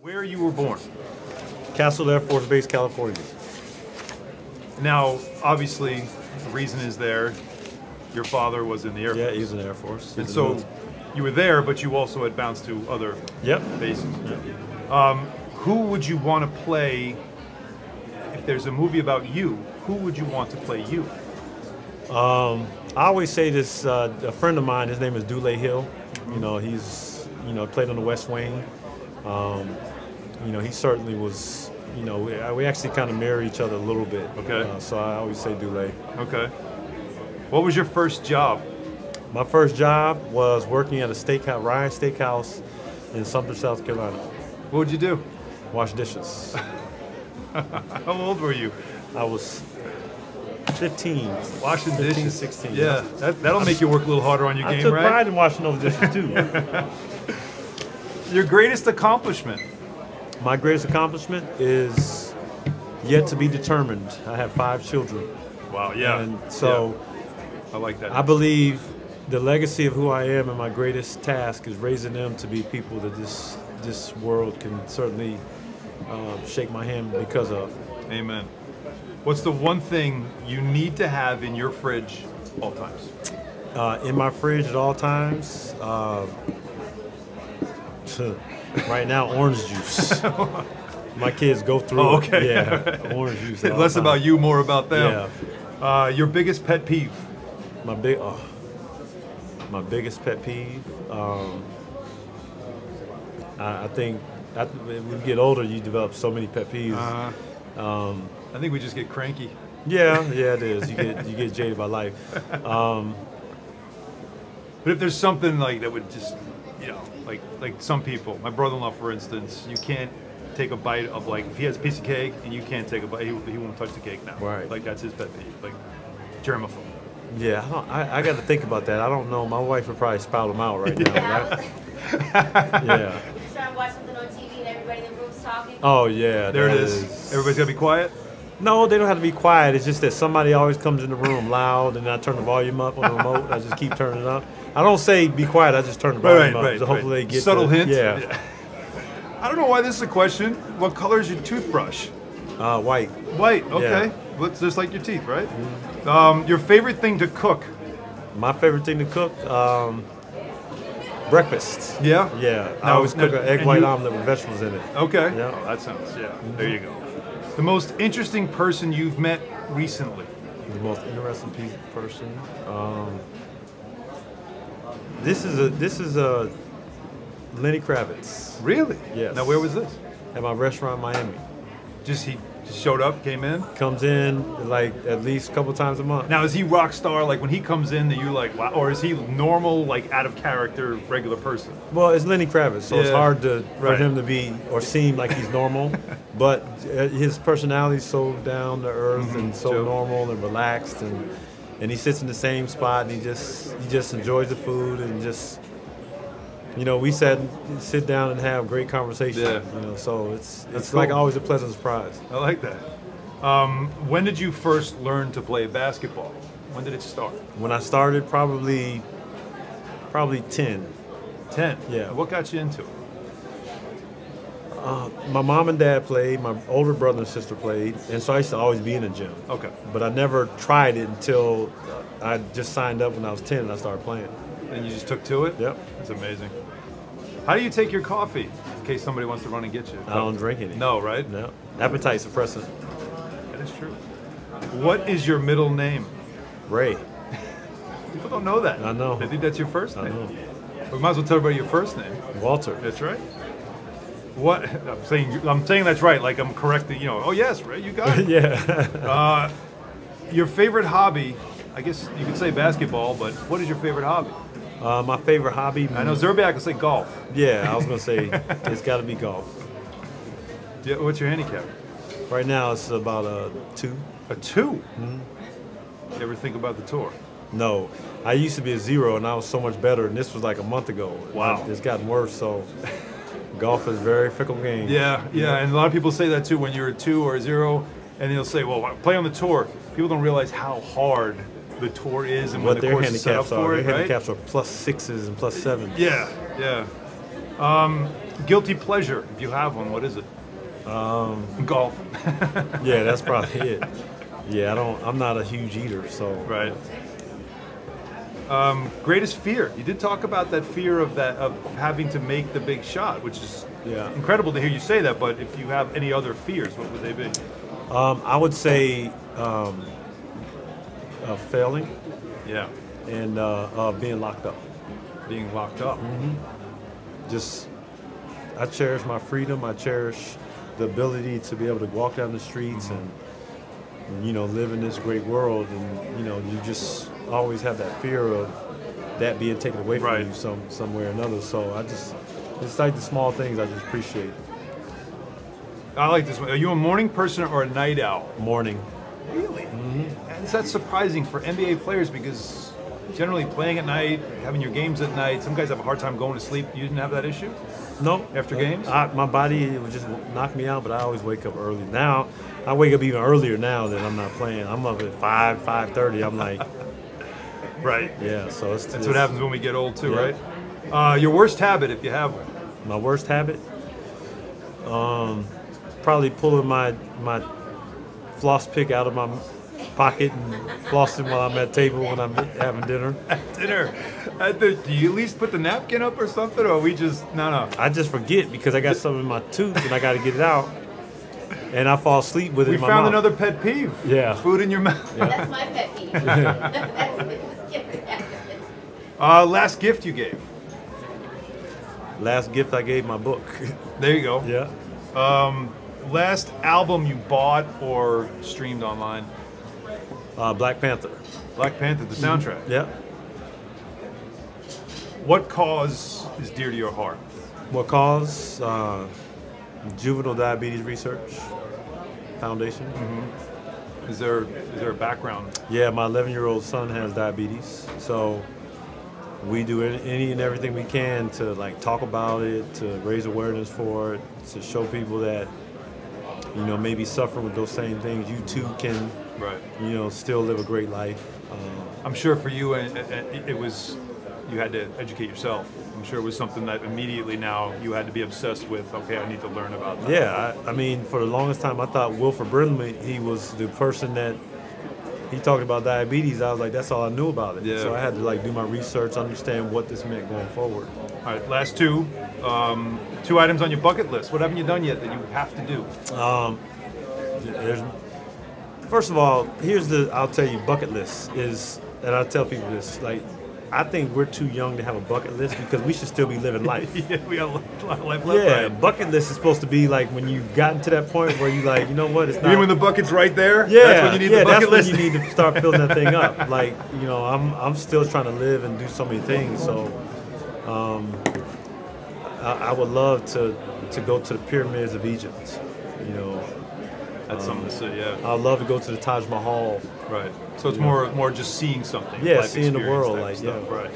Where you were born. Castle Air Force Base, California. Now, obviously, the reason is there. Your father was in the Air Force. Yeah, he's in the Air Force. And so you were there, but you also had bounced to other bases. Yep. Who would you want to play, if there's a movie about you, who would you want to play you? I always say this, a friend of mine, his name is Dule Hill. You know, he's, played on the West Wing. He certainly was, we actually kind of mirror each other a little bit. Okay. So I always say Dule. Okay. What was your first job? My first job was working at a steakhouse, Ryan Steakhouse in Sumter, South Carolina. What would you do? Wash dishes. How old were you? I was 15. Washing 15, dishes. 16. Yeah, that'll make you work a little harder on your I game, took right? pride in washing those dishes too. Your greatest accomplishment? My greatest accomplishment is yet to be determined. I have 5 children. Wow, yeah. And so I like that. I believe the legacy of who I am and my greatest task is raising them to be people that this world can certainly shake my hand because of. Amen. What's the one thing you need to have in your fridge all times? In my fridge at all times, right now, orange juice. My kids go through Oh, okay. it. Yeah, orange juice. at all Less times. about you, more about them. Yeah. Your biggest pet peeve? My biggest pet peeve. I think when you get older, you develop so many pet peeves. I think we just get cranky. Yeah, it is. You get jaded by life. But if there's something like that would just, like some people, my brother-in-law, for instance, you can't take a bite of, like, if he has a piece of cake and you can't take a bite, he won't touch the cake now. Right. Like, that's his pet peeve, like germaphobe. Yeah, I got to think about that. I don't know. My wife would probably spout them out right now. Yeah. You trying to watch something on TV and everybody in the room's talking? Oh yeah. There it is. Everybody's got to be quiet? No, they don't have to be quiet. It's just that somebody always comes in the room loud, and I turn the volume up on the remote. I just keep turning it up. I don't say be quiet. I just turn the volume up. So hopefully they get subtle hint. Yeah. I don't know why this is a question. What color is your toothbrush? White. White. Okay. Yeah. Looks just like your teeth, right? Mm-hmm. Your favorite thing to cook? My favorite thing to cook. Breakfast. Yeah? Yeah. I always cook an egg white omelet with vegetables in it. Okay. Yeah. Oh, that sounds, there you go. The most interesting person you've met recently? The most interesting person. This is a Lenny Kravitz. Really? Yes. Now, where was this? At my restaurant in Miami. He just showed up, came in? Comes in like at least a couple times a month. Now, is he rock star? Like, when he comes in, that you like, wow? Or is he normal, like, out of character, regular person? Well, it's Lenny Kravitz, so it's hard for him to be or seem like he's normal. But his personality's so down to earth and so normal and relaxed, and he sits in the same spot and he just enjoys the food and just. We sit down and have great conversation. Yeah. So it's cool. like always a pleasant surprise. I like that. When did you first learn to play basketball? When did it start? When I started, probably 10. 10? Yeah. What got you into it? My mom and dad played, my older brother and sister played, and so I used to always be in the gym. Okay. But I never tried it until I just signed up when I was 10 and I started playing. And you just took to it? Yep. That's amazing. How do you take your coffee in case somebody wants to run and get you? I don't drink any. No, right? No. Appetite suppressant. That is true. What is your middle name? Ray. People don't know that. I know. They think that's your first name. I know. We might as well tell everybody your first name. Walter. That's right. What? I'm saying that's right. Like I'm correcting. Oh yes, Ray, you got it. Yeah. Your favorite hobby? I guess you could say basketball, but what is your favorite hobby? My favorite hobby. I know Zerbiak will say golf. Yeah, I was gonna say it's got to be golf. Yeah, what's your handicap? Right now it's about a 2. A 2? Mm-hmm. You ever think about the tour? No, I used to be a 0 and I was so much better, and this was like a month ago. Wow. It's gotten worse. So golf is a very fickle game. Yeah, and a lot of people say that too when you're a 2 or a 0, and they'll say, "Well, play on the tour." People don't realize how hard the tour is and what their the course is set up handicaps are. for it, Their right? handicaps are +6s and +7s. Yeah. Guilty pleasure, if you have one, what is it? Golf. Yeah, that's probably it. Yeah, I'm not a huge eater, so. Right. Greatest fear. You did talk about that fear of having to make the big shot, which is incredible to hear you say that. But if you have any other fears, what would they be? I would say failing. Yeah. And being locked up. Being locked up. Just, I cherish my freedom. I cherish the ability to be able to walk down the streets and live in this great world. And you just always have that fear of that being taken away from you some way or another. So it's like the small things I just appreciate. I like this one. Are you a morning person or a night owl? Morning. Really? And that's surprising for NBA players because generally playing at night, having your games at night, some guys have a hard time going to sleep. You didn't have that issue? No. After games? My body would just knock me out, but I always wake up early. Now, I wake up even earlier now that I'm not playing. I'm up at 5:30. I'm like... Right. Yeah, so that's what happens when we get old too, right? Your worst habit, if you have one. My worst habit? Probably pulling my floss pick out of my pocket and flossing while I'm at table when I'm having dinner. At dinner? Do you at least put the napkin up or something, or we just, no? I just forget because I got something in my tooth and I got to get it out. And I fall asleep with it in my mouth. We found another pet peeve. Yeah. Food in your mouth. Yeah. That's my pet peeve. Last gift you gave? Last gift I gave, my book. There you go. Yeah. Last album you bought or streamed online? Black Panther. Black Panther, the soundtrack. Yeah. What cause is dear to your heart? What cause? Juvenile Diabetes Research Foundation. Is there a background? Yeah, my 11-year-old son has diabetes, so we do any and everything we can to talk about it, to raise awareness for it, to show people that maybe suffering with those same things, you too can still live a great life. I'm sure for you, it was you had to educate yourself. I'm sure it was something that immediately now you had to be obsessed with. Okay, I need to learn about that. Yeah, I mean, for the longest time, I thought Wilford Brimley, he was the person that he talked about diabetes. I was like, that's all I knew about it. Yeah. So I had to do my research, understand what this meant going forward. All right, last two items on your bucket list. What haven't you done yet that you have to do? First of all, I'll tell you, bucket list is, and I tell people this, I think we're too young to have a bucket list because we should still be living life. Yeah, we got a lot of life left. Yeah, bucket list is supposed to be when you've gotten to that point where you you know what, it's not. You mean when the bucket's right there? Yeah, that's when you need the bucket list. When you need to start filling that thing up. I'm still trying to live and do so many things. So, I would love to go to the pyramids of Egypt. That's something to see. Yeah. I'd love to go to the Taj Mahal. Right. So it's more just seeing something. Yeah, seeing the world, stuff. Right.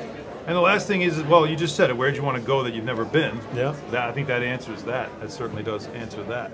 And the last thing is, well, you just said it. Where'd you want to go that you've never been? Yeah. I think that answers that. That certainly does answer that.